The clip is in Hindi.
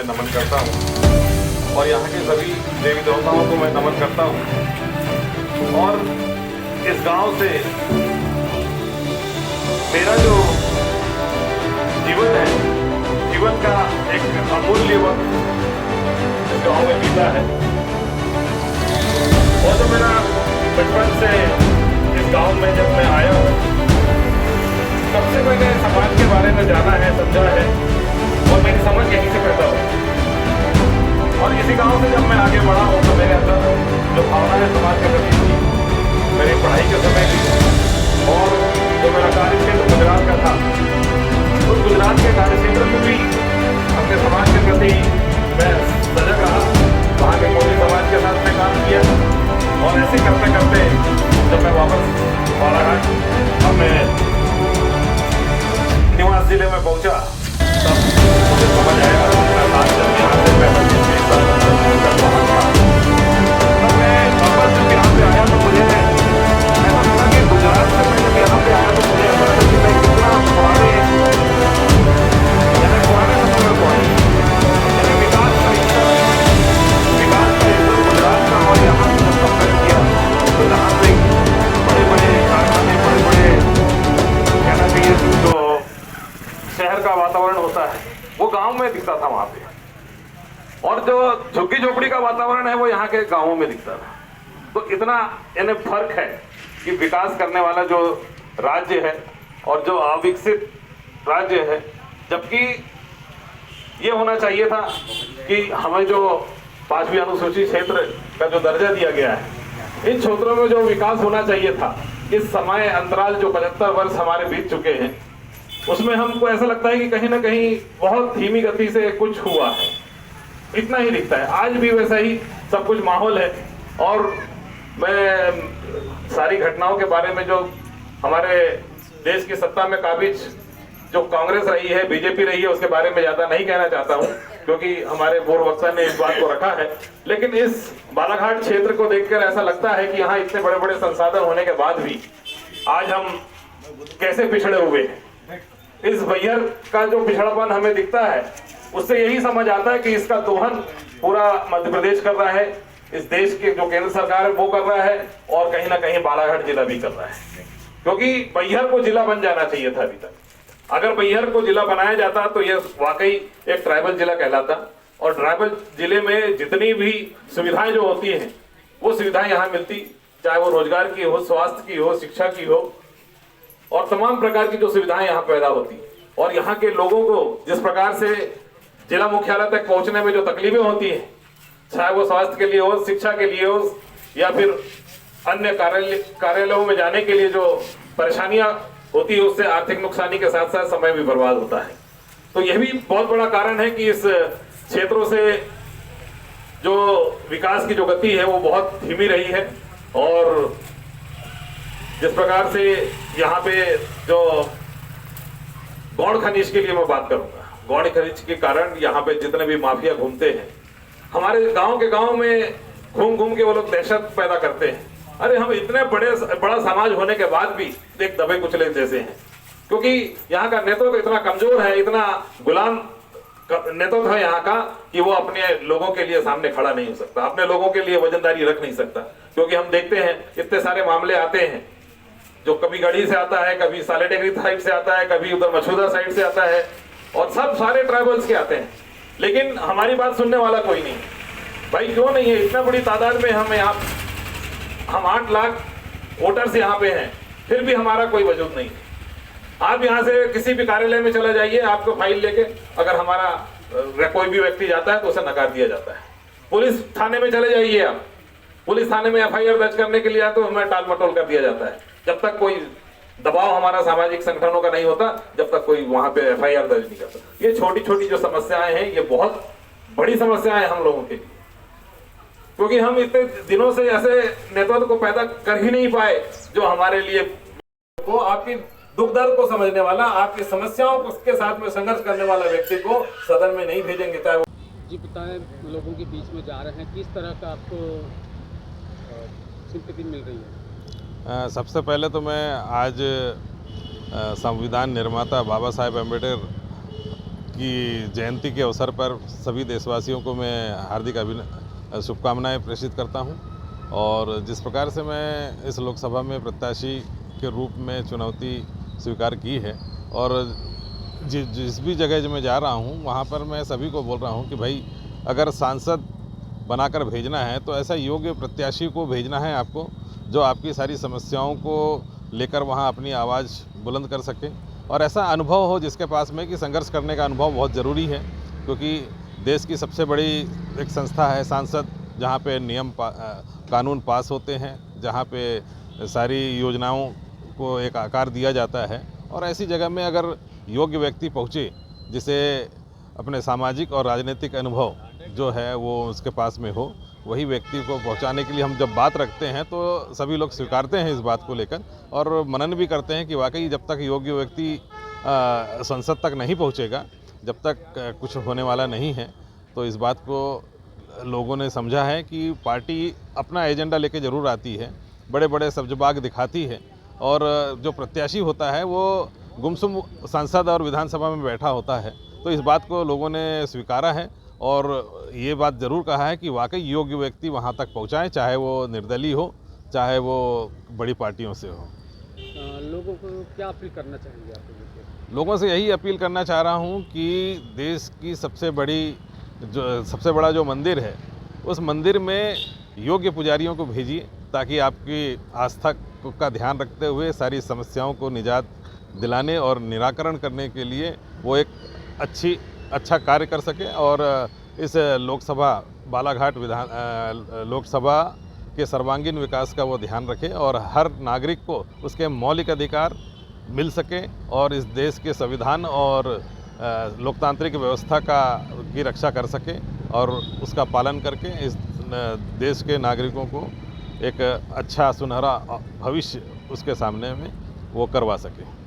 मैं नमन करता हूँ और यहाँ के सभी देवी देवताओं को मैं नमन करता हूँ। और इस गांव से मेरा जो जीवन है, जीवन का एक अमूल्य वक्त इस गांव में बीता है। और जो मेरा बचपन से इस गांव में जब मैं आया हूँ, तब से मैंने समाज के बारे में जाना है, समझा है और मेरी समझ यहीं से पैदा हुई। और इसी गांव से जब मैं आगे बढ़ा हूँ तो मेरे अंदर जो भावनाएं समाज के प्रति थी, मेरी पढ़ाई के समय थी और जो मेरा कार्य क्षेत्र गुजरात का था, उस गुजरात के कार्य क्षेत्र में भी अपने समाज के प्रति मैं सजग रहा। वहाँ के मोदी समाज के साथ में काम किया और ऐसे करते करते जब मैं वापस बालाघाट अब मैं निवास जिले में पहुंचा, तब मुझे समझ आया मेरा साथ जब यहाँ से मैं वहाँ था, तब मैं वापस जब यहाँ पे आया तो मुझे ऐसा लगा कि गुजरात से मैं जब यहाँ पे आया तो मुझे ऐसा लगा कि मैं कितना पुराने समय में पहुँच विकास का गुजरात का और यहाँ से जब कंपेयर किया तो यहाँ से बड़े बड़े कारखाने, बड़े बड़े कहना चाहिए जो शहर का वातावरण होता है वो गांव में दिखता था वहां पे, और जो झुग्गी झोपड़ी का वातावरण है वो यहाँ के गांवों में दिखता था। तो इतना यानी फर्क है कि विकास करने वाला जो राज्य है और जो अविकसित राज्य है, जबकि ये होना चाहिए था कि हमें जो 5वीं अनुसूची क्षेत्र का जो दर्जा दिया गया है, इन क्षेत्रों में जो विकास होना चाहिए था, इस समय अंतराल जो 75 वर्ष हमारे बीत चुके हैं, उसमें हमको ऐसा लगता है कि कहीं ना कहीं बहुत धीमी गति से कुछ हुआ है, इतना ही दिखता है। आज भी वैसा ही सब कुछ माहौल है। और मैं सारी घटनाओं के बारे में जो हमारे देश की सत्ता में काबिज जो कांग्रेस रही है, बीजेपी रही है, उसके बारे में ज्यादा नहीं कहना चाहता हूं क्योंकि हमारे पूर्व वक्ता ने इस बात को रखा है। लेकिन इस बालाघाट क्षेत्र को देखकर ऐसा लगता है कि यहाँ इतने बड़े बड़े संसाधन होने के बाद भी आज हम कैसे पिछड़े हुए हैं। इस बैहर का जो पिछड़ापन हमें दिखता है, उससे यही समझ आता है कि इसका दोहन पूरा मध्य प्रदेश कर रहा है, इस देश के जो केंद्र सरकार है वो कर रहा है और कहीं ना कहीं बालाघाट जिला भी कर रहा है। क्योंकि बैहर को जिला बन जाना चाहिए था अभी तक। अगर बैहर को जिला बनाया जाता तो यह वाकई एक ट्राइबल जिला कहलाता, और ट्राइबल जिले में जितनी भी सुविधाएं जो होती हैं वो सुविधाएं यहाँ मिलती, चाहे वो रोजगार की हो, स्वास्थ्य की हो, शिक्षा की हो, और तमाम प्रकार की जो सुविधाएं यहाँ पैदा होती। और यहाँ के लोगों को जिस प्रकार से जिला मुख्यालय तक पहुंचने में जो तकलीफें होती हैं, चाहे वो स्वास्थ्य के लिए हो, शिक्षा के लिए हो, या फिर अन्य कार्यालयों में जाने के लिए जो परेशानियां होती है, उससे आर्थिक नुकसानी के साथ साथ समय भी बर्बाद होता है। तो यह भी बहुत बड़ा कारण है कि इस क्षेत्रों से जो विकास की जो गति है वो बहुत धीमी रही है। और जिस प्रकार से यहाँ पे जो गौड़ खनिज के लिए मैं बात करूंगा, गौड़ खनिज के कारण यहाँ पे जितने भी माफिया घूमते हैं, हमारे गांव के गांव में घूम घूम के वो लोग दहशत पैदा करते हैं। अरे हम इतने बड़ा समाज होने के बाद भी एक दबे कुचले जैसे हैं, क्योंकि यहाँ का नेतृत्व इतना कमजोर है, इतना गुलाम नेतृत्व है यहाँ का कि वो अपने लोगों के लिए सामने खड़ा नहीं हो सकता, अपने लोगों के लिए वजनदारी रख नहीं सकता। क्योंकि हम देखते हैं इतने सारे मामले आते हैं जो कभी गढ़ी से आता है, कभी सालेटेगरी साइड से आता है, कभी उधर मछुदा साइड से आता है, और सब सारे ट्राइबल्स के आते हैं, लेकिन हमारी बात सुनने वाला कोई नहीं। भाई क्यों नहीं है? इतना बड़ी तादाद में हम 8 लाख वोटर्स यहाँ पे हैं, फिर भी हमारा कोई वजूद नहीं है। आप यहाँ से किसी भी कार्यालय में चला जाइए, आपको फाइल लेके अगर हमारा कोई भी व्यक्ति जाता है तो उसे नकार दिया जाता है। पुलिस थाने में चले जाइए, आप पुलिस थाने में FIR दर्ज करने के लिए आए तो हमें टाल मटोल कर दिया जाता है। जब तक कोई दबाव हमारा सामाजिक संगठनों का नहीं होता, जब तक कोई वहां पे FIR दर्ज नहीं करता। ये छोटी छोटी जो समस्याएं हैं, ये बहुत बड़ी समस्याएं हैं हम लोगों के लिए, क्योंकि हम इतने दिनों से ऐसे नेतृत्व को पैदा कर ही नहीं पाए जो हमारे लिए को आपकी दुख दर्द को समझने वाला, आपकी समस्याओं के साथ में संघर्ष करने वाला व्यक्ति को सदन में नहीं भेजेंगे। चाहे वो जी बताएं, लोगों के बीच में जा रहे हैं, किस तरह का आपको सिंपैथी मिल रही है? सबसे पहले तो मैं आज संविधान निर्माता बाबा साहेब अम्बेडकर की जयंती के अवसर पर सभी देशवासियों को मैं हार्दिक शुभकामनाएं प्रेषित करता हूं। और जिस प्रकार से मैं इस लोकसभा में प्रत्याशी के रूप में चुनौती स्वीकार की है और जिस भी जगह मैं जा रहा हूं वहां पर मैं सभी को बोल रहा हूं कि भाई अगर सांसद बनाकर भेजना है तो ऐसा योग्य प्रत्याशी को भेजना है आपको, जो आपकी सारी समस्याओं को लेकर वहां अपनी आवाज़ बुलंद कर सके और ऐसा अनुभव हो जिसके पास में कि संघर्ष करने का अनुभव बहुत ज़रूरी है, क्योंकि देश की सबसे बड़ी एक संस्था है सांसद, जहां पे कानून पास होते हैं, जहां पे सारी योजनाओं को एक आकार दिया जाता है। और ऐसी जगह में अगर योग्य व्यक्ति पहुँचे जिसे अपने सामाजिक और राजनीतिक अनुभव जो है वो उसके पास में हो, वही व्यक्ति को पहुंचाने के लिए हम जब बात रखते हैं तो सभी लोग स्वीकारते हैं इस बात को लेकर और मनन भी करते हैं कि वाकई जब तक योग्य व्यक्ति संसद तक नहीं पहुंचेगा, जब तक कुछ होने वाला नहीं है। तो इस बात को लोगों ने समझा है कि पार्टी अपना एजेंडा लेके ज़रूर आती है, बड़े बड़े सब्जबाग दिखाती है और जो प्रत्याशी होता है वो गुमसुम सांसद और विधानसभा में बैठा होता है। तो इस बात को लोगों ने स्वीकारा है और ये बात ज़रूर कहा है कि वाकई योग्य व्यक्ति वहाँ तक पहुँचाएँ, चाहे वो निर्दलीय हो, चाहे वो बड़ी पार्टियों से हो। लोगों को क्या अपील करना चाहेंगे आप? लोगों से यही अपील करना चाह रहा हूँ कि देश की सबसे बड़ा जो मंदिर है, उस मंदिर में योग्य पुजारियों को भेजिए ताकि आपकी आस्था का ध्यान रखते हुए सारी समस्याओं को निजात दिलाने और निराकरण करने के लिए वो एक अच्छा कार्य कर सके और इस बालाघाट लोकसभा के सर्वांगीण विकास का वो ध्यान रखे और हर नागरिक को उसके मौलिक अधिकार मिल सके और इस देश के संविधान और लोकतांत्रिक व्यवस्था की रक्षा कर सके और उसका पालन करके इस देश के नागरिकों को एक अच्छा सुनहरा भविष्य उसके सामने में वो करवा सके।